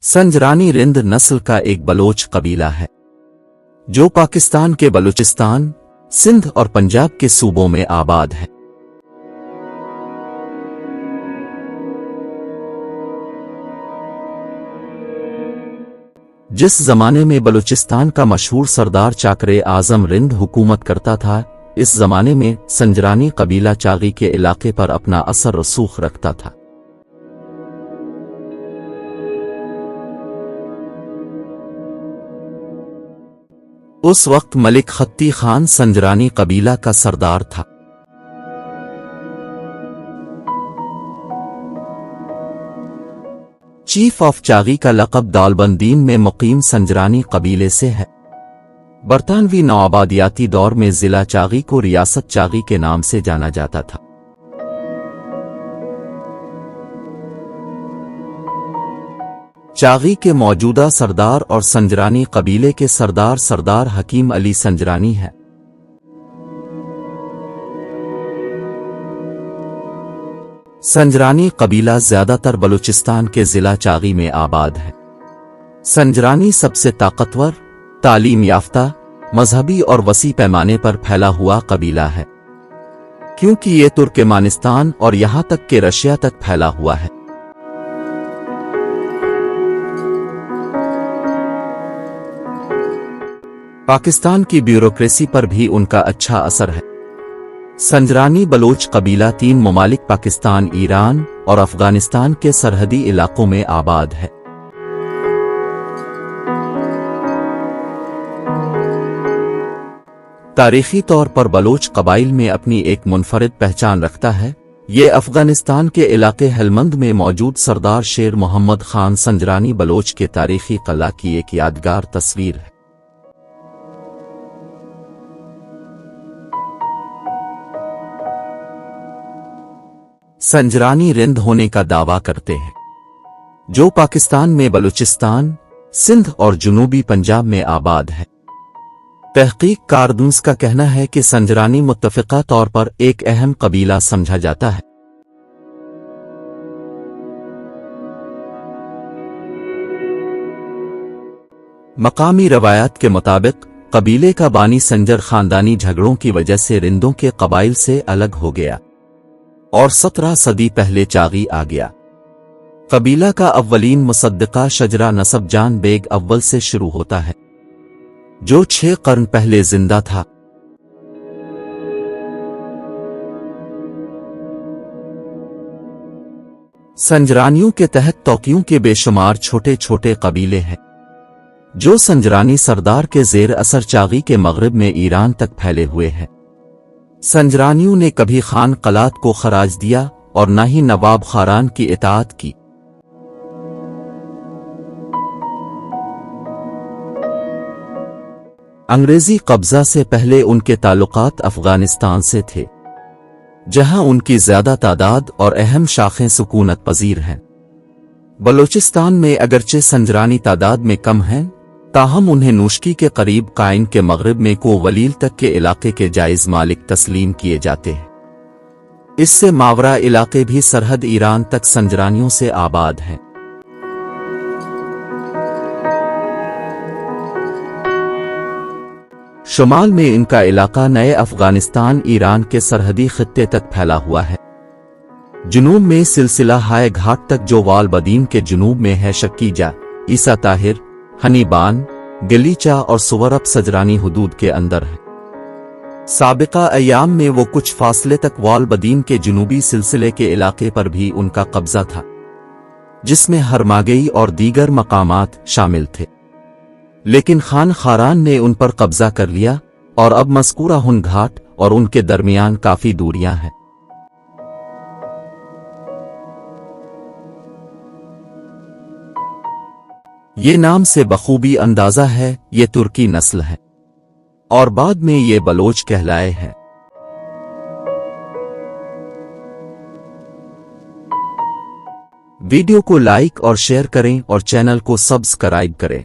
संजरानी रिंद नस्ल का एक बलोच कबीला है जो पाकिस्तान के बलूचिस्तान, सिंध और पंजाब के सूबों में आबाद है। जिस जमाने में बलूचिस्तान का मशहूर सरदार चाकरे आजम रिंद हुकूमत करता था, इस जमाने में संजरानी कबीला चागी के इलाके पर अपना असर रसूख रखता था। उस वक्त मलिक खत्ती खान संजरानी कबीला का सरदार था। चीफ ऑफ चागी का लक़ब दालबंदीन में मुकीम संजरानी कबीले से है। बरतानवी नौआबादियाती दौर में जिला चागी को रियासत चागी के नाम से जाना जाता था। चागी के मौजूदा सरदार और संजरानी कबीले के सरदार सरदार हकीम अली संजरानी है। संजरानी कबीला ज्यादातर बलूचिस्तान के जिला चागी में आबाद है। संजरानी सबसे ताकतवर, तालीम याफ्ता, मजहबी और वसी पैमाने पर फैला हुआ कबीला है, क्योंकि ये तुर्कमेनिस्तान और यहां तक कि रशिया तक फैला हुआ है। पाकिस्तान की ब्यूरोक्रेसी पर भी उनका अच्छा असर है। संजरानी बलोच कबीला 3 ममालिक पाकिस्तान, ईरान और अफगानिस्तान के सरहदी इलाकों में आबाद है। तारीखी तौर पर बलोच कबाइल में अपनी एक मुनफरिद पहचान रखता है। ये अफगानिस्तान के इलाके हेलमंद में मौजूद सरदार शेर मोहम्मद खान संजरानी बलोच के तारीखी कला की एक यादगार तस्वीर है। संजरानी रिंद होने का दावा करते हैं, जो पाकिस्तान में बलूचिस्तान, सिंध और जुनूबी पंजाब में आबाद है। तहकीक कारदूंस का कहना है कि संजरानी मुत्तफ़िक़ा तौर पर एक अहम कबीला समझा जाता है। मकामी रवायत के मुताबिक कबीले का बानी संजर खानदानी झगड़ों की वजह से रिंदों के कबाइल से अलग हो गया और 17 सदी पहले चागी आ गया। कबीला का अव्वलीन मुसद्दिका शजरा नसब जान बेग अव्वल से शुरू होता है, जो 6 कर्न पहले जिंदा था। संजरानियों के तहत तौकियों के बेशुमार छोटे छोटे कबीले हैं, जो संजरानी सरदार के जेर असर चागी के मगरिब में ईरान तक फैले हुए हैं। संजरानियों ने कभी खान कलात को खराज दिया और न ही नवाब खारान की इताअत की। अंग्रेजी कब्जा से पहले उनके ताल्लुकात अफगानिस्तान से थे, जहां उनकी ज्यादा तादाद और अहम शाखें सुकूनत पजीर हैं। बलूचिस्तान में अगरचे संजरानी तादाद में कम हैं, ताहम उन्हें नूशकी के करीब काइन के मगरिब में को वलील तक के इलाके के जायज मालिक तस्लीम किए जाते हैं। इससे मावरा इलाके भी सरहद ईरान तक संजरानियों से आबाद हैं। शुमाल में इनका इलाका नए अफगानिस्तान, ईरान के सरहदी खित्ते तक फैला हुआ है। जुनूब में सिलसिला हाय घाट तक, जो वाल बदीन के जुनूब में है, शक्कीजा, ईसा ताहिर, हनीबान, गलीचा और सुवरब सजरानी हुदूद के अंदर है। साबिका अयाम में वो कुछ फासले तक वाल बदीन के जुनूबी सिलसिले के इलाके पर भी उनका कब्जा था, जिसमें हरमागई और दीगर मकामात शामिल थे। लेकिन खान खारान ने उन पर कब्जा कर लिया और अब मज़कूरा हुन घाट और उनके दरमियान काफी दूरियां हैं। ये नाम से बखूबी अंदाजा है ये तुर्की नस्ल है और बाद में ये बलोच कहलाए हैं। वीडियो को लाइक और शेयर करें और चैनल को सब्सक्राइब करें।